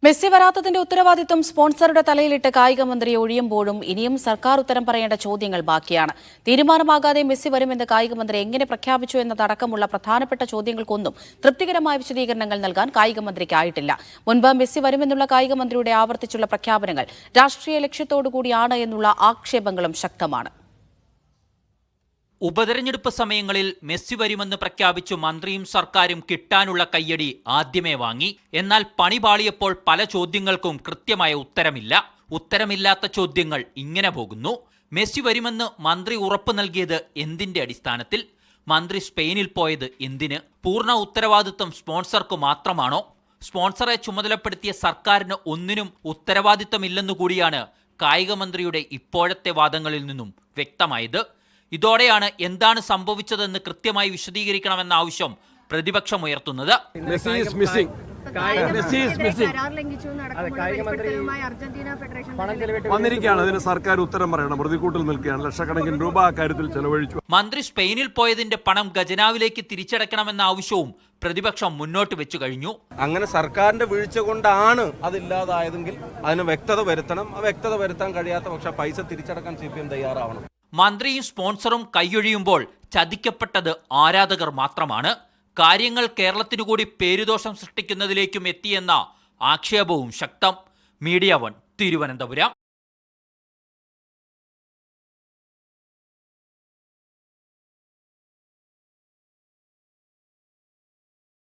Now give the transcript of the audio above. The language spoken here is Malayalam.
മെസ്സി വരാത്തതിന്റെ ഉത്തരവാദിത്വം സ്പോൺസറുടെ തലയിലിട്ട് കായിക മന്ത്രി ഒഴിയുമ്പോഴും ഇനിയും സർക്കാർ ഉത്തരം പറയേണ്ട ചോദ്യങ്ങൾ ബാക്കിയാണ്. തീരുമാനമാകാതെ മെസ്സി വരുമെന്ന് കായിക മന്ത്രി എങ്ങനെ പ്രഖ്യാപിച്ചു എന്നതടക്കമുള്ള പ്രധാനപ്പെട്ട ചോദ്യങ്ങൾക്കൊന്നും തൃപ്തികരമായ വിശദീകരണങ്ങൾ നൽകാൻ കായിക മന്ത്രിക്കായിട്ടില്ല. മുൻപ് മെസ്സി വരുമെന്നുള്ള കായിക മന്ത്രിയുടെ ആവർത്തിച്ചുള്ള പ്രഖ്യാപനങ്ങൾ രാഷ്ട്രീയ ലക്ഷ്യത്തോടുകൂടിയാണ് എന്നുള്ള ആക്ഷേപങ്ങളും ശക്തമാണ്. ഉപതെരഞ്ഞെടുപ്പ് സമയങ്ങളിൽ മെസ്സി വരുമെന്ന് പ്രഖ്യാപിച്ചു മന്ത്രിയും സർക്കാരും കിട്ടാനുള്ള കയ്യടി ആദ്യമേ വാങ്ങി. എന്നാൽ പണി പാളിയപ്പോൾ പല ചോദ്യങ്ങൾക്കും കൃത്യമായ ഉത്തരമില്ല. ഉത്തരമില്ലാത്ത ചോദ്യങ്ങൾ ഇങ്ങനെ പോകുന്നു. മെസ്സി വരുമെന്ന് മന്ത്രി ഉറപ്പ് നൽകിയത് എന്തിന്റെ അടിസ്ഥാനത്തിൽ? മന്ത്രി സ്പെയിനിൽ പോയത് എന്തിന്? പൂർണ്ണ ഉത്തരവാദിത്വം സ്പോൺസർക്ക് മാത്രമാണോ? സ്പോൺസറെ ചുമതലപ്പെടുത്തിയ സർക്കാരിന് ഒന്നിനും ഉത്തരവാദിത്തമില്ലെന്നുകൂടിയാണ് കായിക മന്ത്രിയുടെ ഇപ്പോഴത്തെ വാദങ്ങളിൽ നിന്നും വ്യക്തമായത്. ഇതോടെയാണ് എന്താണ് സംഭവിച്ചതെന്ന് കൃത്യമായി വിശദീകരിക്കണമെന്ന ആവശ്യം പ്രതിപക്ഷം ഉയർത്തുന്നത്. അതിന് സർക്കാർ ഉത്തരം പറയണം. പ്രതികൂട്ടിൽ നിൽക്കുകയാണ്. ലക്ഷക്കണക്കിന് രൂപ കാര്യത്തിൽ ചെലവഴിച്ചു. മന്ത്രി സ്പെയിനിൽ പോയതിന്റെ പണം ഖജനാവിലേക്ക് തിരിച്ചടയ്ക്കണമെന്ന ആവശ്യവും പ്രതിപക്ഷം മുന്നോട്ട് വെച്ചു കഴിഞ്ഞു. അങ്ങനെ സർക്കാരിന്റെ വീഴ്ച കൊണ്ടാണ് അതില്ലാതായതെങ്കിൽ അതിന് വ്യക്തത വരുത്തണം. ആ വ്യക്തത വരുത്താൻ കഴിയാത്ത പക്ഷം പൈസ തിരിച്ചടക്കാൻ CPM തയ്യാറാവണം. മന്ത്രിയും സ്പോൺസറും കൈയൊഴിയുമ്പോൾ ചതിക്കപ്പെട്ടത് ആരാധകർ മാത്രമാണ്. കാര്യങ്ങൾ കേരളത്തിനു കൂടി പേരുദോഷം സൃഷ്ടിക്കുന്നതിലേക്കും എത്തിയെന്ന ആക്ഷേപവും ശക്തം. മീഡിയ 1 തിരുവനന്തപുരം.